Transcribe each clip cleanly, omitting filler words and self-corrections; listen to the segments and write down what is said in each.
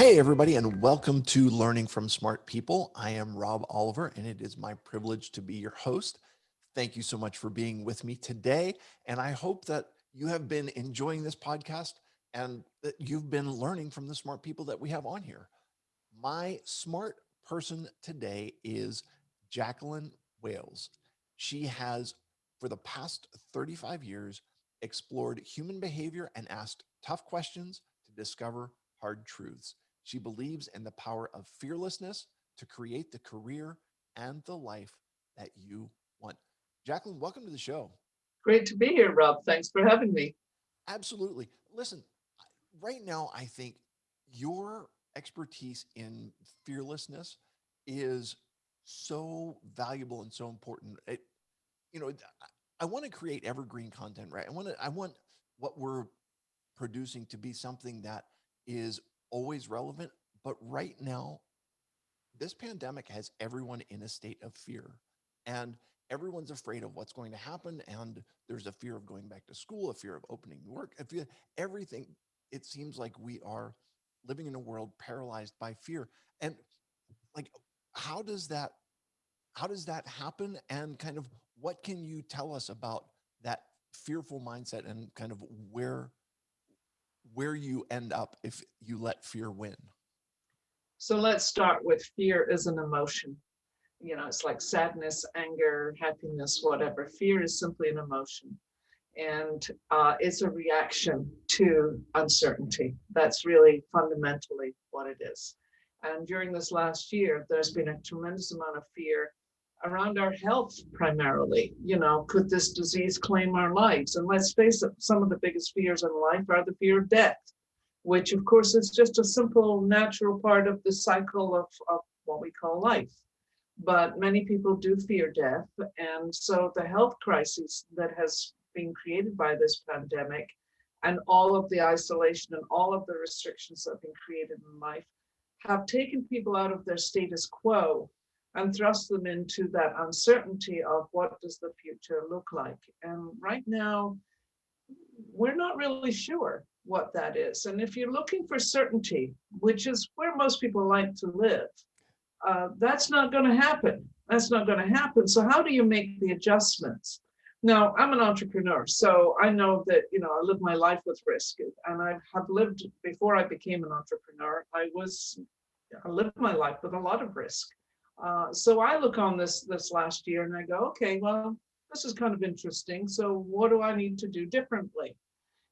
Hey, everybody, and welcome to Learning from Smart People. I am Rob Oliver, and it is my privilege to be your host. Thank you so much for being with me today. And I hope that you have been enjoying this podcast and that you've been learning from the smart people that we have on here. My smart person today is Jacqueline Wales. She has, for the past 35 years, explored human behavior and asked tough questions to discover hard truths. She believes in the power of fearlessness to create the career and the life that you want. Jacqueline, welcome to the show. Great to be here, Rob. Thanks for having me. Absolutely. Listen, right now, I think your expertise in fearlessness is so valuable and so important. You know, I want to create evergreen content, right? I want what we're producing to be something that is always relevant. But right now, this pandemic has everyone in a state of fear, and everyone's afraid of what's going to happen. And there's a fear of going back to school, a fear of opening work, a fear, everything. It seems like we are living in a world paralyzed by fear. And like, how does that how does that happen? And kind of what can you tell us about that fearful mindset and kind of where you end up if you let fear win? So let's start with fear is an emotion. It's like sadness, anger, happiness, whatever. Fear is simply an emotion. And it's a reaction to uncertainty. That's really fundamentally what it is. And during this last year, there's been a tremendous amount of fear around our health primarily. Could this disease claim our lives? And let's face it, some of the biggest fears in life are the fear of death, which of course is just a simple natural part of the cycle of what we call life. But many people do fear death. And so the health crisis that has been created by this pandemic and all of the isolation and all of the restrictions that have been created in life have taken people out of their status quo and thrust them into that uncertainty of what does the future look like. And right now, we're not really sure what that is. And if you're looking for certainty, which is where most people like to live, that's not going to happen. That's not going to happen. So how do you make the adjustments? Now, I'm an entrepreneur, so I know that, I live my life with risk. And I have lived, before I became an entrepreneur, I lived my life with a lot of risk. So I look on this last year and I go, okay, well, this is kind of interesting. So what do I need to do differently?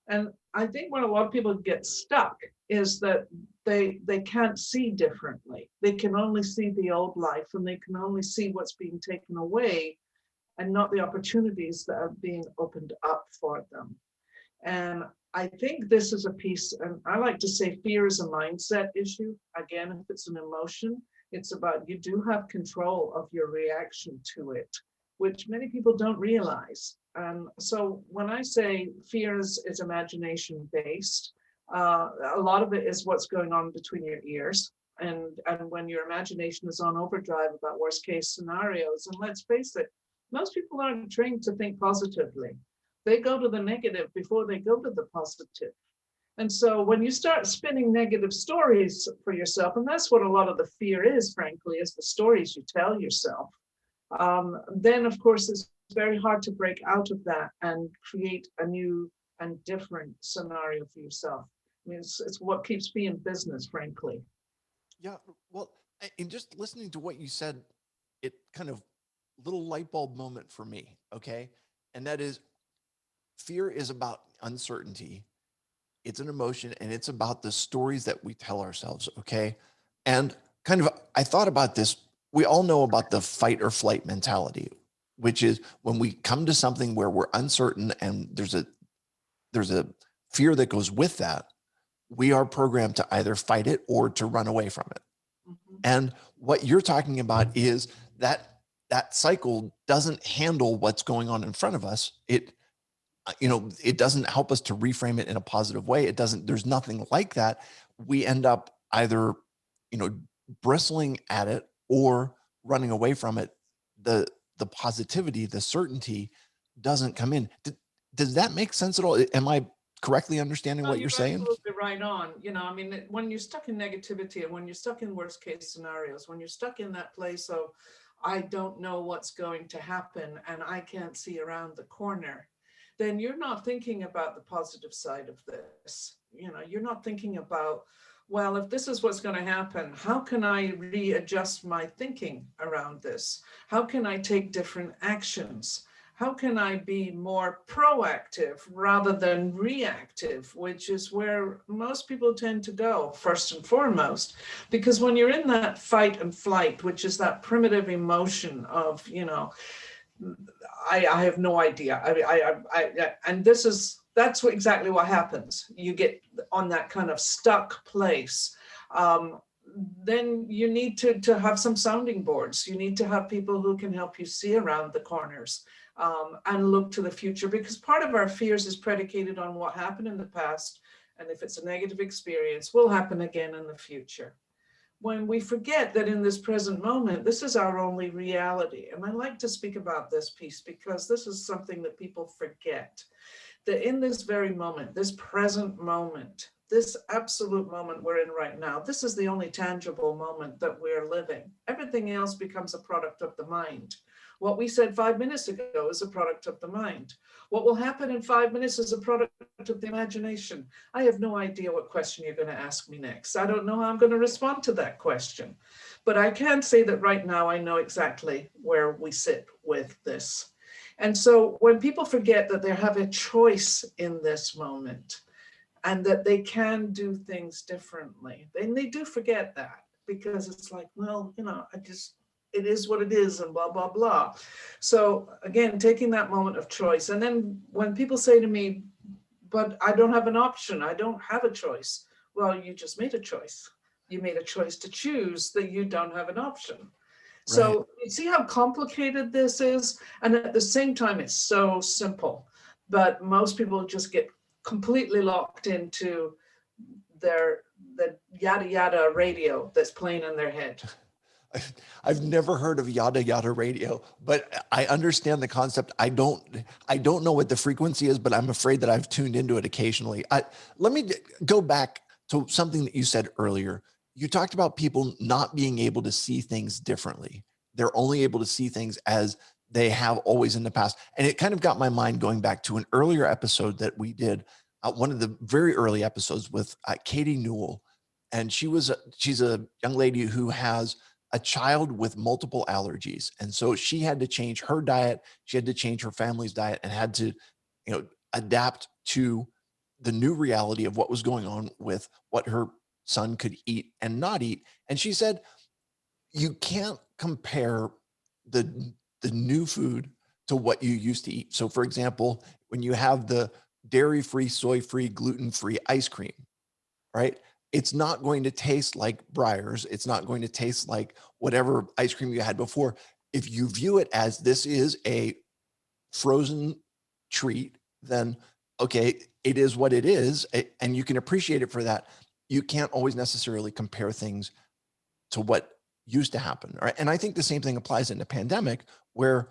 And I think where a lot of people get stuck is that they can't see differently. They can only see the old life, and they can only see what's being taken away and not the opportunities that are being opened up for them. And I think this is a piece, and I like to say fear is a mindset issue. Again, if it's an emotion, it's about you do have control of your reaction to it, which many people don't realize. And so when I say fear is imagination based, a lot of it is what's going on between your ears. And when your imagination is on overdrive about worst case scenarios, and let's face it, most people aren't trained to think positively. They go to the negative before they go to the positive. And so when you start spinning negative stories for yourself, and that's what a lot of the fear is, frankly, is the stories you tell yourself, then of course it's very hard to break out of that and create a new and different scenario for yourself. I mean, it's what keeps me in business, frankly. Yeah, well, in just listening to what you said, it kind of little light bulb moment for me, okay? And that is fear is about uncertainty. It's an emotion and it's about the stories that we tell ourselves, okay? And kind of I thought about this. We all know about the fight or flight mentality, which is when we come to something where we're uncertain and there's a fear that goes with that, we are programmed to either fight it or to run away from it. Mhm. And what you're talking about is that cycle doesn't handle what's going on in front of us. It doesn't help us to reframe it in a positive way. It doesn't, there's nothing like that. We end up either, you know, bristling at it or running away from it. The positivity, the certainty doesn't come in. Does that make sense at all? Am I correctly understanding No, what you're you're saying? absolutely right on. I mean, when you're stuck in negativity and when you're stuck in worst case scenarios, when you're stuck in that place of, I don't know what's going to happen and I can't see around the corner, then you're not thinking about the positive side of this. You're not thinking about, well, if this is what's going to happen, how can I readjust my thinking around this? How can I take different actions? How can I be more proactive rather than reactive, which is where most people tend to go first and foremost, because when you're in that fight and flight, which is that primitive emotion of, I have no idea. And that's exactly what happens. You get on that kind of stuck place. Then you need to have some sounding boards. You need to have people who can help you see around the corners and look to the future, because part of our fears is predicated on what happened in the past. And if it's a negative experience, will happen again in the future. When we forget that in this present moment, this is our only reality. And I like to speak about this piece because this is something that people forget, that in this very moment, this present moment, this absolute moment we're in right now, this is the only tangible moment that we're living. Everything else becomes a product of the mind. What we said 5 minutes ago is a product of the mind. What will happen in 5 minutes is a product of the imagination. I have no idea what question you're going to ask me next. I don't know how I'm going to respond to that question. But I can say that right now I know exactly where we sit with this. And so when people forget that they have a choice in this moment and that they can do things differently, then they do forget that, because it's like, well, it is what it is and blah, blah, blah. So again, taking that moment of choice. And then when people say to me, but I don't have an option, I don't have a choice. Well, you just made a choice. You made a choice to choose that you don't have an option. Right. So you see how complicated this is? And at the same time, it's so simple. But most people just get completely locked into the yada yada radio that's playing in their head. I've never heard of yada yada radio, but I understand the concept. I don't know what the frequency is, but I'm afraid that I've tuned into it occasionally. Let me go back to something that you said earlier. You talked about people not being able to see things differently. They're only able to see things as they have always in the past. And it kind of got my mind going back to an earlier episode that we did, one of the very early episodes with Katie Newell. And she's a young lady who has a child with multiple allergies. And so she had to change her diet. She had to change her family's diet and had to, adapt to the new reality of what was going on with what her son could eat and not eat. And she said, you can't compare the new food to what you used to eat. So for example, when you have the dairy-free, soy-free, gluten-free ice cream, right? It's not going to taste like Breyers. It's not going to taste like whatever ice cream you had before. If you view it as this is a frozen treat, then okay, it is what it is, and you can appreciate it for that. You can't always necessarily compare things to what used to happen, right? And I think the same thing applies in the pandemic, where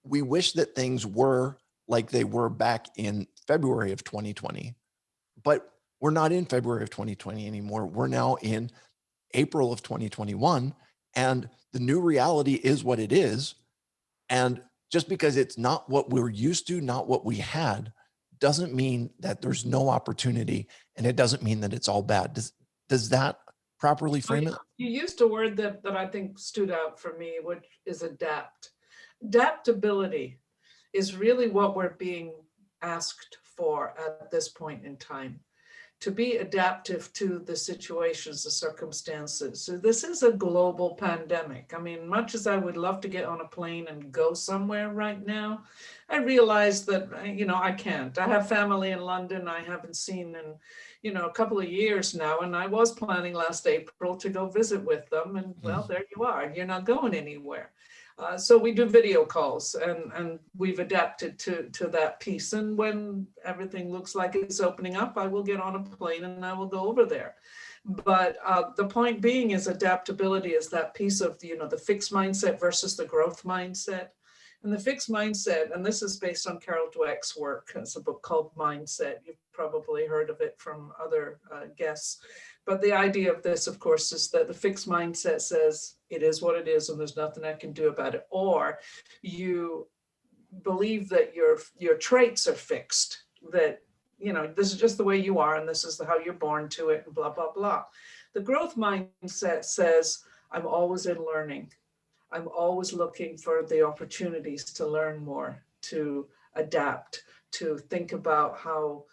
we wish that things were like they were back in February of 2020, but we're not in February of 2020 anymore. We're now in April of 2021, and the new reality is what it is. And just because it's not what we're used to, not what we had, doesn't mean that there's no opportunity, and it doesn't mean that it's all bad. Does that properly frame it? You used a word that I think stood out for me, which is adapt. Adaptability is really what we're being asked for at this point in time, to be adaptive to the situations, the circumstances. So this is a global pandemic. I mean, much as I would love to get on a plane and go somewhere right now, I realize that, I can't. I have family in London I haven't seen in, a couple of years now. And I was planning last April to go visit with them. And well, there you are. You're not going anywhere. So we do video calls, and we've adapted to that piece. And when everything looks like it's opening up, I will get on a plane and I will go over there. But the point being is adaptability is that piece of the fixed mindset versus the growth mindset. And the fixed mindset, and this is based on Carol Dweck's work. It's a book called Mindset. You've probably heard of it from other guests. But the idea of this, of course, is that the fixed mindset says it is what it is and there's nothing I can do about it. Or you believe that your traits are fixed, that, you know, this is just the way you are and this is how you're born to it and blah, blah, blah. The growth mindset says, I'm always in learning. I'm always looking for the opportunities to learn more, to adapt, to think about how,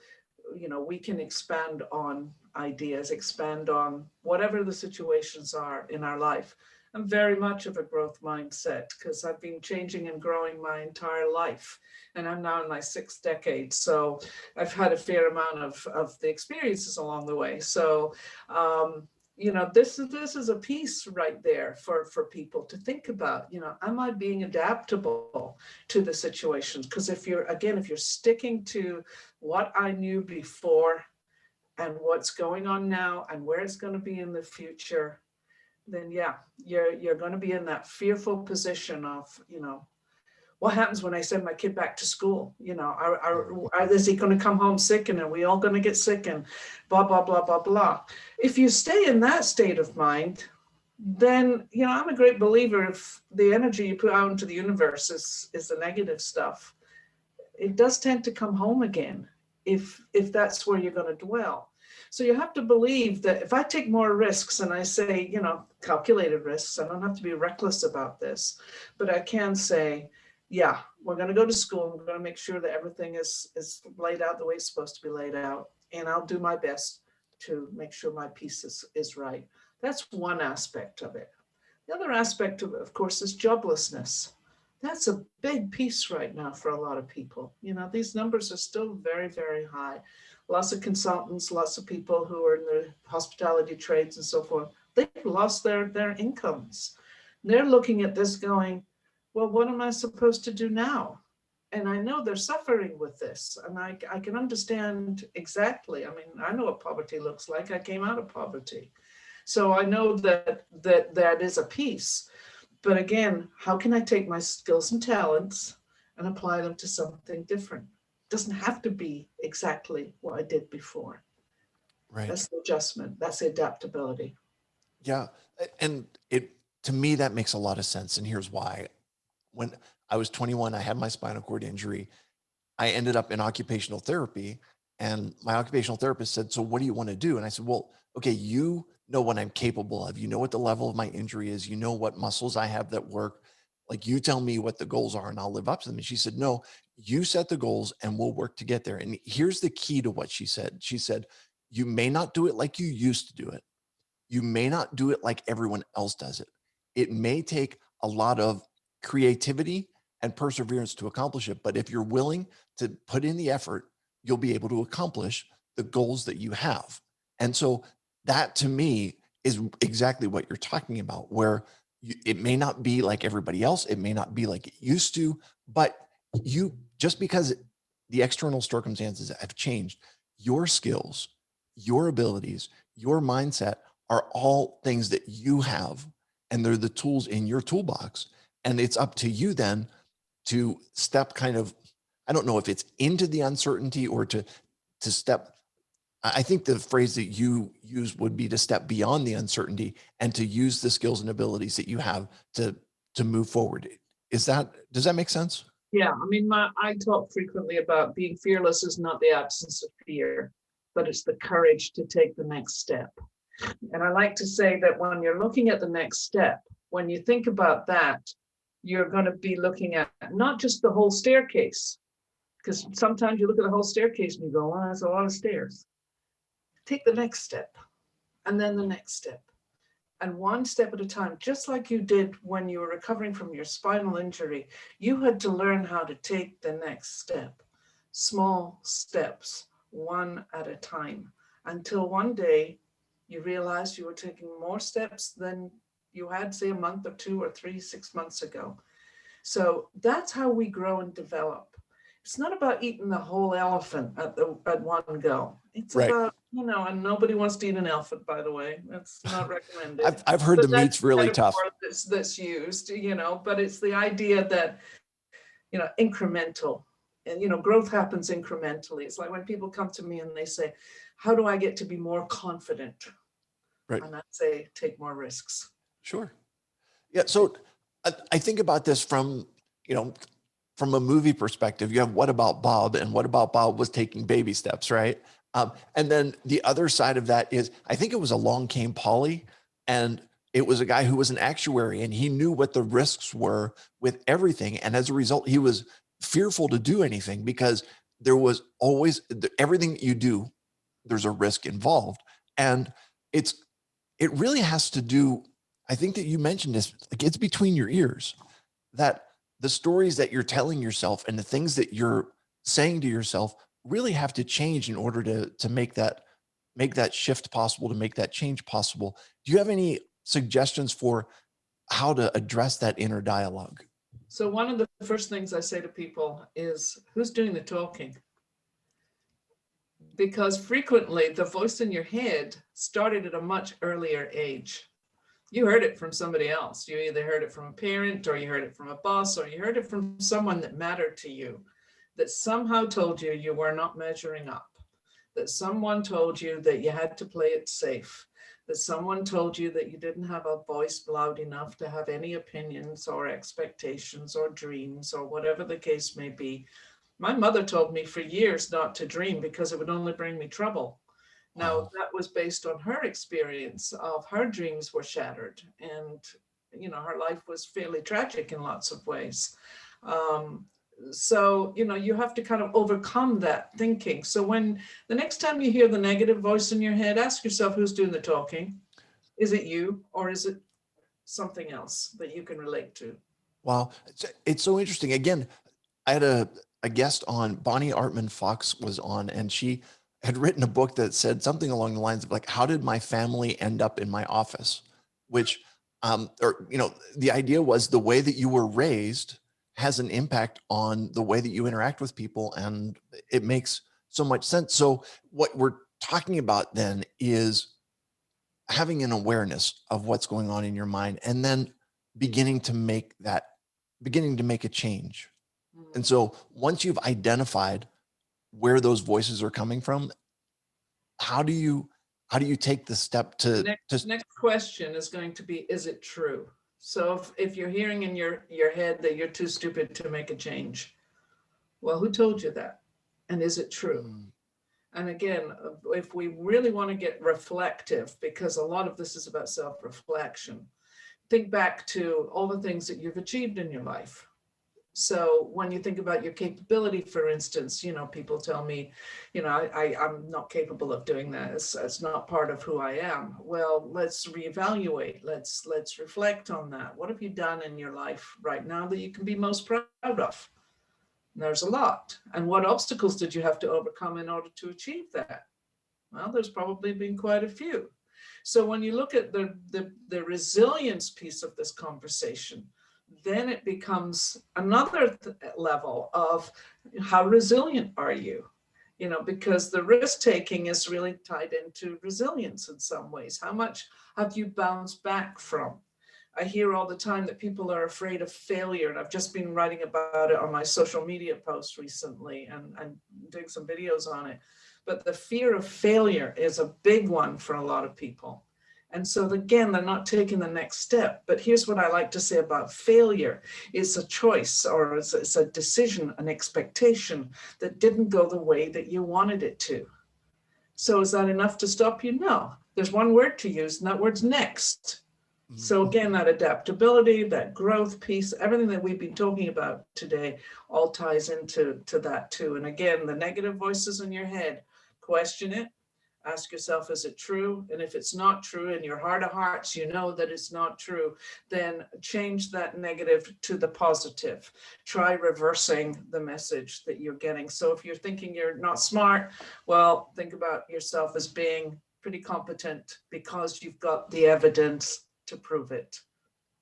you know, we can expand on ideas, expand on whatever the situations are in our life. I'm very much of a growth mindset because I've been changing and growing my entire life. And I'm now in my 6th decade. So I've had a fair amount of the experiences along the way. So, you know, this is a piece right there for people to think about. You know, am I being adaptable to the situations? Because if you're sticking to what I knew before and what's going on now and where it's going to be in the future, then yeah, you're going to be in that fearful position of, you know, what happens when I send my kid back to school? You know, is he going to come home sick and are we all going to get sick and blah, blah, blah, blah, blah. If you stay in that state of mind, then, you know, I'm a great believer if the energy you put out into the universe is the negative stuff, it does tend to come home again if that's where you're going to dwell. So you have to believe that if I take more risks and I say, you know, calculated risks, I don't have to be reckless about this, but I can say, yeah, we're going to go to school. We're going to make sure that everything is laid out the way it's supposed to be laid out. And I'll do my best to make sure my piece is right. That's one aspect of it. The other aspect of course, is joblessness. That's a big piece right now for a lot of people. You know, these numbers are still very, very high. Lots of consultants, lots of people who are in the hospitality trades and so forth, they've lost their incomes. They're looking at this going, well, what am I supposed to do now? And I know they're suffering with this, and I can understand exactly. I mean, I know what poverty looks like. I came out of poverty. So I know that is a piece. But again, how can I take my skills and talents and apply them to something different? It doesn't have to be exactly what I did before. Right. That's the adjustment. That's the adaptability. Yeah. And it, to me, that makes a lot of sense. And here's why. When I was 21, I had my spinal cord injury. I ended up in occupational therapy, and my occupational therapist said, so what do you want to do? And I said, well, okay, you know what I'm capable of. You know what the level of my injury is. You know what muscles I have that work. Like, you tell me what the goals are and I'll live up to them. And she said, no, you set the goals and we'll work to get there. And here's the key to what she said. She said, you may not do it like you used to do it. You may not do it like everyone else does it. It may take a lot of creativity and perseverance to accomplish it. But if you're willing to put in the effort, you'll be able to accomplish the goals that you have. And so that, to me, is exactly what you're talking about, where it may not be like everybody else. It may not be like it used to, but you, just because the external circumstances have changed, your skills, your abilities, your mindset are all things that you have, and they're the tools in your toolbox. And it's up to you then to step kind of, I don't know if it's into the uncertainty or to step. I think the phrase that you use would be to step beyond the uncertainty and to use the skills and abilities that you have to move forward. Does that make sense? Yeah, I mean, I talk frequently about being fearless is not the absence of fear, but it's the courage to take the next step. And I like to say that when you're looking at the next step, when you think about that, you're going to be looking at not just the whole staircase, because sometimes you look at the whole staircase and you go, well, that's a lot of stairs. Take the next step, and then the next step, and one step at a time, just like you did when you were recovering from your spinal injury. You had to learn how to take the next step, small steps, one at a time, until one day you realized you were taking more steps than you had, say, a month or 2 or 3, 6 months ago. So that's how we grow and develop. It's not about eating the whole elephant at one go. It's Right. about, you know, and nobody wants to eat an elephant, by the way. That's not recommended. I've heard But the meat's really tough. that's used, you know, but it's the idea that incremental. And, growth happens incrementally. It's like when people come to me and they say, how do I get to be more confident? Right. And I say, take more risks. Sure. Yeah. So I think about this from, from a movie perspective. You have What About Bob, and What About Bob was taking baby steps, right? And then the other side of that is, I think it was Along Came Polly, and it was a guy who was an actuary, and he knew what the risks were with everything. And as a result, he was fearful to do anything because there was always everything that you do, there's a risk involved. And it's, it really has to do, I think that you mentioned this, like it's between your ears, that the stories that you're telling yourself and the things that you're saying to yourself really have to change in order to make that shift possible, to make that change possible. Do you have any suggestions for how to address that inner dialogue? So one of the first things I say to people is, who's doing the talking? Because frequently the voice in your head started at a much earlier age. You heard it from somebody else. You either heard it from a parent, or you heard it from a boss, or you heard it from someone that mattered to you, that somehow told you you were not measuring up, that someone told you that you had to play it safe, that someone told you that you didn't have a voice loud enough to have any opinions or expectations or dreams or whatever the case may be. My mother told me for years not to dream because it would only bring me trouble. Now, Wow. that was based on her experience of her dreams were shattered, and her life was fairly tragic in lots of ways. So you have to kind of overcome that thinking. So when the next time you hear the negative voice in your head, ask yourself, who's doing the talking? Is it you, or is it something else that you can relate to? Wow. It's so interesting. Again, I had a guest on, Bonnie Artman Fox was on, and she had written a book that said something along the lines of like, how did my family end up in my office? Which, or, the idea was the way that you were raised has an impact on the way that you interact with people. And it makes so much sense. So what we're talking about then is having an awareness of what's going on in your mind, and then beginning to make that, beginning to make a change. And so once you've identified where those voices are coming from, how do you take the step The to next question is going to be, is it true? So if you're hearing in your head that you're too stupid to make a change, well, who told you that? And is it true? Mm, And again, if we really want to get reflective, because a lot of this is about self-reflection, think back to all the things that you've achieved in your life. So when you think about your capability, for instance, people tell me, I'm not capable of doing that. It's not part of who I am. Well, let's reevaluate. Let's reflect on that. What have you done in your life right now that you can be most proud of? And there's a lot. And what obstacles did you have to overcome in order to achieve that? Well, there's probably been quite a few. So when you look at the resilience piece of this conversation, then it becomes another level of how resilient are you? Because the risk taking is really tied into resilience in some ways. How much have you bounced back from? I hear all the time that people are afraid of failure, and I've just been writing about it on my social media posts recently and doing some videos on it. But the fear of failure is a big one for a lot of people. And so again, they're not taking the next step. But here's what I like to say about failure. It's a choice, or it's a decision, an expectation that didn't go the way that you wanted it to. So is that enough to stop you? No. There's one word to use, and that word's next. So again, that adaptability, that growth piece, everything that we've been talking about today all ties into that too. And again, the negative voices in your head, question it. Ask yourself, is it true? And if it's not true, in your heart of hearts, you know that it's not true, then change that negative to the positive. Try reversing the message that you're getting. So if you're thinking you're not smart, well, think about yourself as being pretty competent because you've got the evidence to prove it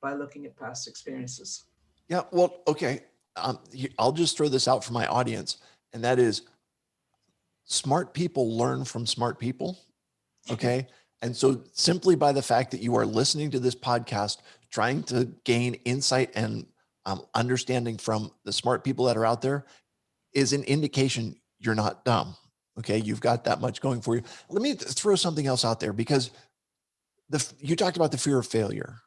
by looking at past experiences. yeah. Well, okay. I'll just throw this out for my audience, and that is, smart people learn from smart people. Okay. And so simply by the fact that you are listening to this podcast, trying to gain insight and understanding from the smart people that are out there is an indication you're not dumb. Okay. You've got that much going for you. Let me throw something else out there, because you talked about the fear of failure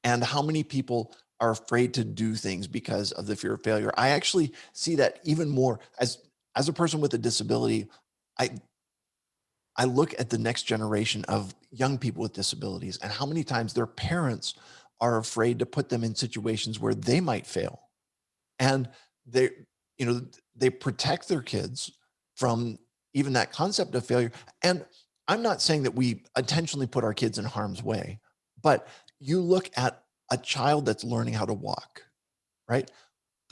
and how many people are afraid to do things because of the fear of failure. I actually see that even more as a person with a disability. I I look at the next generation of young people with disabilities and how many times their parents are afraid to put them in situations where they might fail. And they, you know, they protect their kids from even that concept of failure. And I'm not saying that we intentionally put our kids in harm's way, but you look at a child that's learning how to walk, right?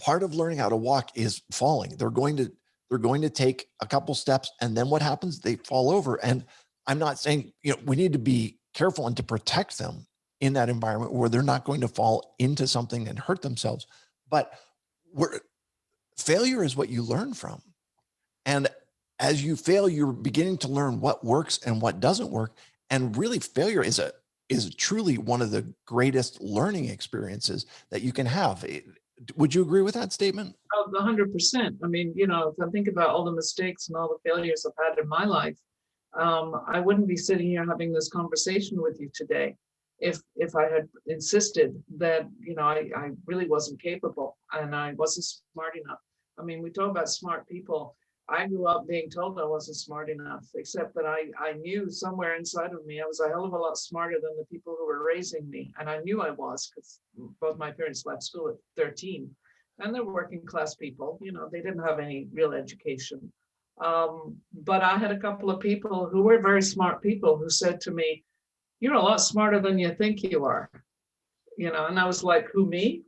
Part of learning how to walk is falling. They're going to take a couple steps, and then what happens? They fall over. And I'm not saying, we need to be careful and to protect them in that environment where they're not going to fall into something and hurt themselves. But we're, failure is what you learn from. And as you fail, you're beginning to learn what works and what doesn't work. And really, failure is truly one of the greatest learning experiences that you can have. Would you agree with that statement? Oh, 100%. I mean, if I think about all the mistakes and all the failures I've had in my life, I wouldn't be sitting here having this conversation with you today if I had insisted that, I really wasn't capable and I wasn't smart enough. I mean, we talk about smart people. I grew up being told I wasn't smart enough, except that I knew somewhere inside of me I was a hell of a lot smarter than the people who were raising me. And I knew I was, because both my parents left school at 13, and they're working class people. They didn't have any real education. But I had a couple of people who were very smart people who said to me, "You're a lot smarter than you think you are." And I was like, "Who, me?"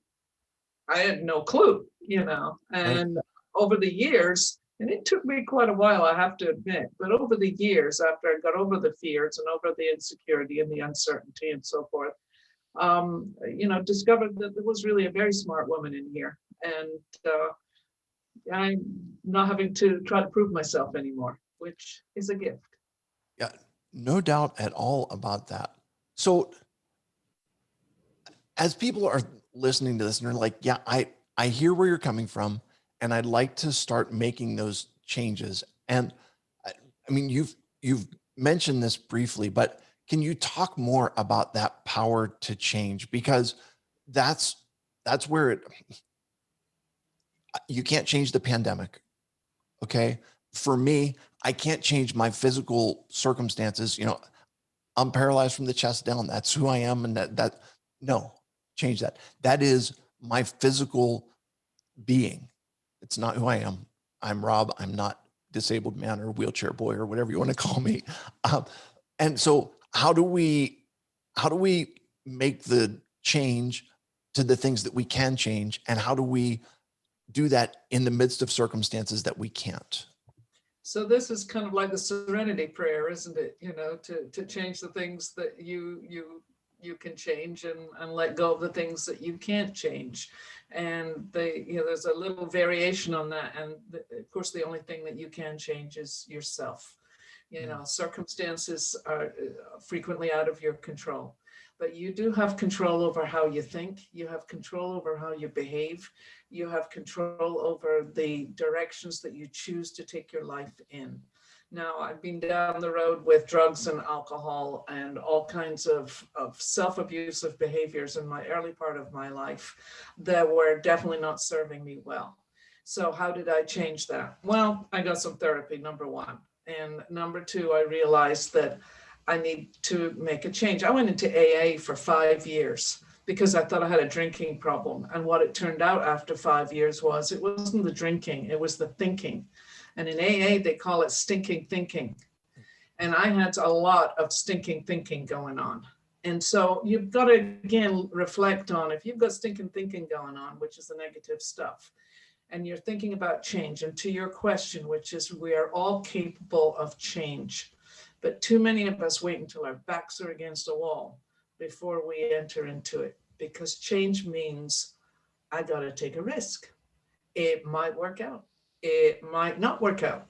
I had no clue. Right. And over the years, and it took me quite a while, I have to admit, but over the years, after I got over the fears and over the insecurity and the uncertainty and so forth, discovered that there was really a very smart woman in here. And I'm not having to try to prove myself anymore, which is a gift. Yeah, no doubt at all about that. So as people are listening to this and they're like, yeah, I hear where you're coming from, and I'd like to start making those changes. And I, I mean, you've mentioned this briefly, but can you talk more about that power to change? Because that's that's where you can't change the pandemic. Okay. For me, I can't change my physical circumstances. I'm paralyzed from the chest down. That's who I am. And that no, change that. That is my physical being. It's not who I am. I'm Rob. I'm not disabled man or wheelchair boy or whatever you want to call me. Um, and so how do we make the change to the things that we can change? And how do we do that in the midst of circumstances that we can't? So this is kind of like the serenity prayer, isn't it? To change the things that you can change, and let go of the things that you can't change. And there's a little variation on that. And of course, the only thing that you can change is yourself. Circumstances are frequently out of your control, but you do have control over how you think. You have control over how you behave. You have control over the directions that you choose to take your life in. Now, I've been down the road with drugs and alcohol and all kinds of self-abusive behaviors in my early part of my life that were definitely not serving me well. So how did I change that? Well, I got some therapy, number one. And number two, I realized that I need to make a change. I went into AA for 5 years because I thought I had a drinking problem. And what it turned out after 5 years was it wasn't the drinking, it was the thinking. And in AA, they call it stinking thinking. And I had a lot of stinking thinking going on. And so you've got to, again, reflect on if you've got stinking thinking going on, which is the negative stuff, and you're thinking about change. And to your question, which is we are all capable of change, but too many of us wait until our backs are against a wall before we enter into it, because change means I got to take a risk. It might work out. It might not work out.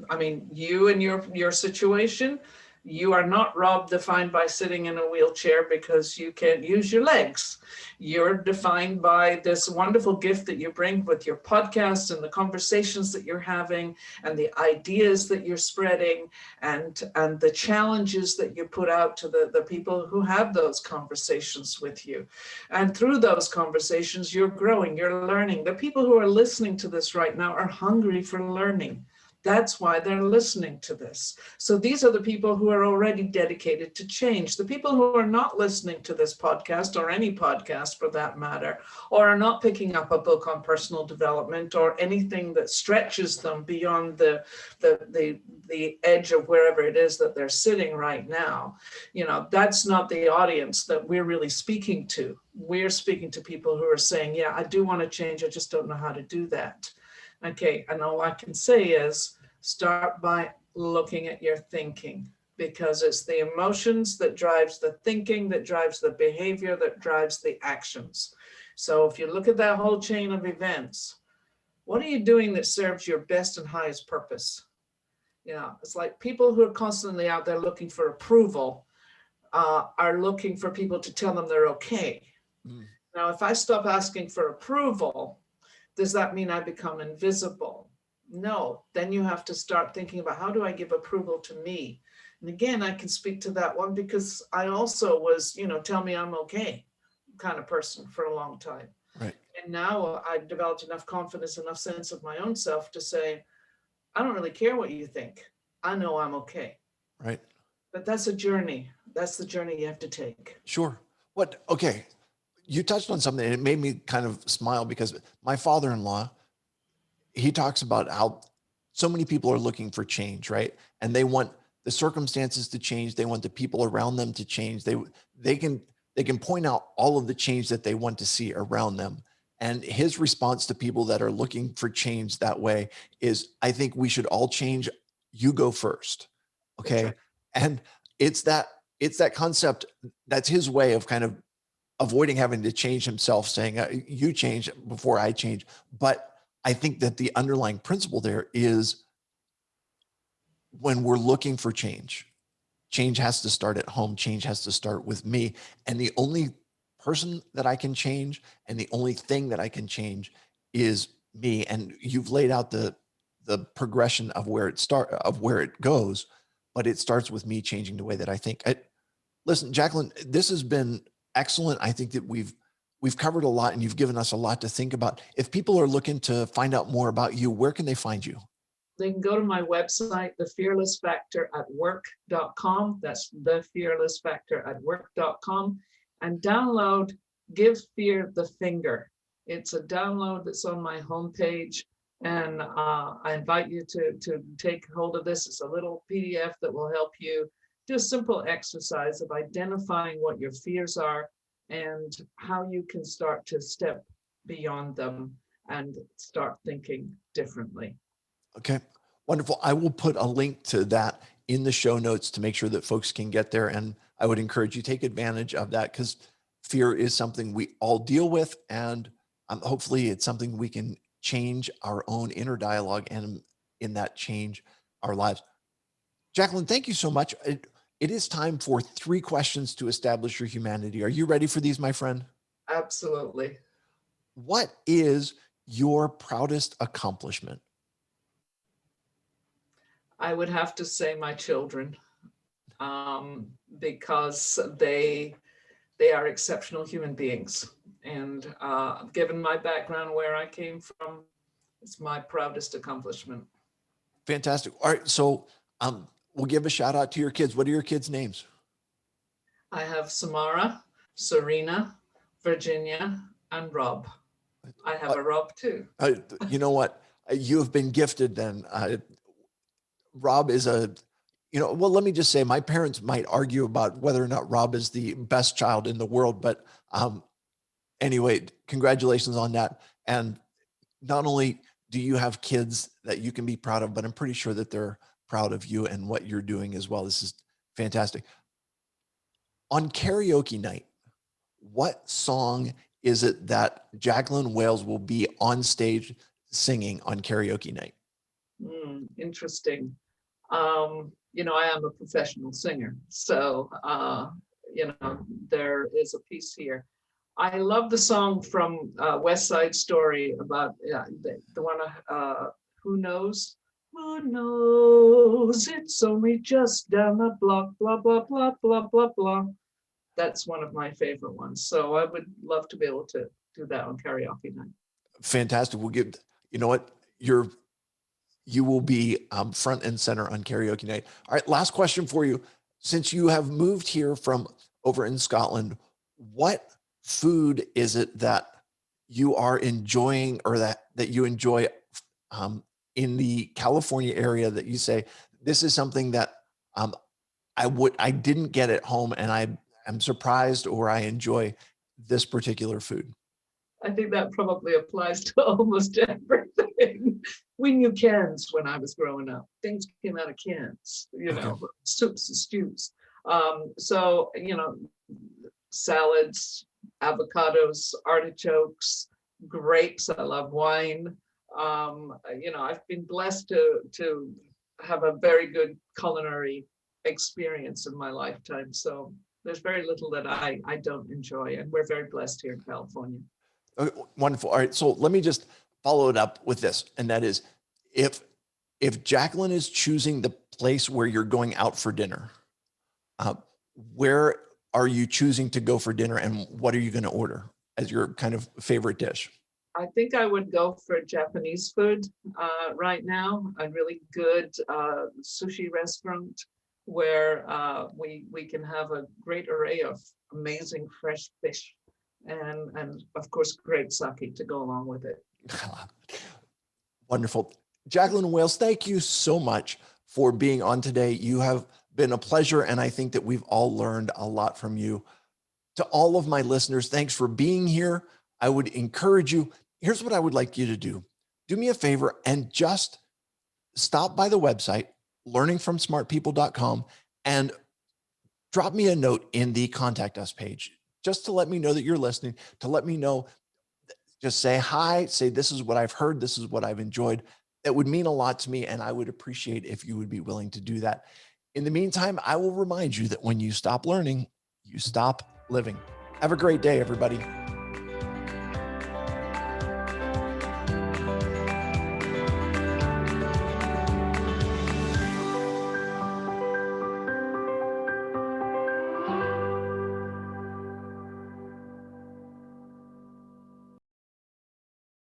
I mean, you and your situation, You are not, Rob, defined by sitting in a wheelchair because you can't use your legs. You're defined by this wonderful gift that you bring with your podcast and the conversations that you're having and the ideas that you're spreading and the challenges that you put out to the people who have those conversations with you. And through those conversations, you're growing, you're learning. The people who are listening to this right now are hungry for learning. That's why they're listening to this. So these are the people who are already dedicated to change. The people who are not listening to this podcast, or any podcast for that matter, or are not picking up a book on personal development or anything that stretches them beyond the edge of wherever it is that they're sitting right now, that's not the audience that we're really speaking to. We're speaking to people who are saying, yeah, I do want to change, I just don't know how to do that. Okay, and all I can say is start by looking at your thinking, because it's the emotions that drives the thinking, that drives the behavior, that drives the actions. So if you look at that whole chain of events, what are you doing that serves your best and highest purpose? It's like people who are constantly out there looking for approval are looking for people to tell them they're okay. Mm. Now, if I stop asking for approval, does that mean I become invisible? No, then you have to start thinking about, how do I give approval to me? And again, I can speak to that one because I also was, tell me I'm okay kind of person for a long time. Right. And now I've developed enough confidence, enough sense of my own self to say, I don't really care what you think. I know I'm okay. Right. But that's a journey. That's the journey you have to take. Sure. Okay. You touched on something and it made me kind of smile because my father-in-law, he talks about how so many people are looking for change, right? And they want the circumstances to change. They want the people around them to change. They can point out all of the change that they want to see around them. And his response to people that are looking for change that way is, I think we should all change. You go first. Okay. Right. And it's that concept. That's his way of kind of avoiding having to change himself, saying, you change before I change. But I think that the underlying principle there is, when we're looking for change, change has to start at home. Change has to start with me. And the only person that I can change and the only thing that I can change is me. And you've laid out the progression of where it goes, but it starts with me changing the way that I think. Listen, Jacqueline, this has been excellent. I think that we've covered a lot and you've given us a lot to think about. If people are looking to find out more about you, where can they find you? They can go to my website, thefearlessfactoratwork.com. That's thefearlessfactoratwork.com, and download Give Fear the Finger. It's a download that's on my homepage. And I invite you to take hold of this. It's a little PDF that will help you do a simple exercise of identifying what your fears are and how you can start to step beyond them and start thinking differently. Okay, wonderful. I will put a link to that in the show notes to make sure that folks can get there. And I would encourage you to take advantage of that, because fear is something we all deal with. And hopefully it's something we can change our own inner dialogue, and in that change our lives. Jacqueline, thank you so much. It is time for 3 questions to establish your humanity. Are you ready for these, my friend? Absolutely. What is your proudest accomplishment? I would have to say my children, because they are exceptional human beings. And given my background, where I came from, it's my proudest accomplishment. Fantastic. All right. So we'll give a shout out to your kids. What are your kids' names? I have Samara, Serena, Virginia, and Rob. I have a Rob too. You know what? You have been gifted then. Rob is well, let me just say, my parents might argue about whether or not Rob is the best child in the world, but anyway, congratulations on that. And not only do you have kids that you can be proud of, but I'm pretty sure that they're proud of you and what you're doing as well. This is fantastic. On karaoke night, what song is it that Jacqueline Wales will be on stage singing on karaoke night? Interesting. You know, I am a professional singer, so you know, there is a piece here. I love the song from West Side Story about the one, who knows? Who knows? It's only just down the block, blah, blah, blah, blah, blah, blah. That's one of my favorite ones. So I would love to be able to do that on karaoke night. Fantastic. We'll give, you know what, you will be front and center on karaoke night. All right, last question for you. Since you have moved here from over in Scotland, what food is it that you are enjoying, or that you enjoy um, in the California area, that you say, this is something that um, I didn't get at home, and I am surprised, or I enjoy this particular food? I think that probably applies to almost everything. We knew cans when I was growing up. Things came out of cans, you Okay. know, soups and stews. So, you know, salads, avocados, artichokes, grapes. I love wine. You know, I've been blessed to have a very good culinary experience in my lifetime. So there's very little that I don't enjoy, and we're very blessed here in California. Okay, wonderful. All right. So let me just follow it up with this. And that is, if Jacqueline is choosing the place where you're going out for dinner, uh, where are you choosing to go for dinner, and what are you going to order as your kind of favorite dish? I think I would go for Japanese food right now. A really good sushi restaurant where we can have a great array of amazing fresh fish, and of course great sake to go along with it. Wonderful. Jacqueline Wales, thank you so much for being on today. You have been a pleasure, and I think that we've all learned a lot from you. To all of my listeners, thanks for being here. I would encourage you. Here's what I would like you to do. Do me a favor and just stop by the website, learningfromsmartpeople.com, and drop me a note in the contact us page, just to let me know that you're listening, to let me know. Just say hi, say, this is what I've heard, this is what I've enjoyed. That would mean a lot to me, and I would appreciate if you would be willing to do that. In the meantime, I will remind you that when you stop learning, you stop living. Have a great day, everybody.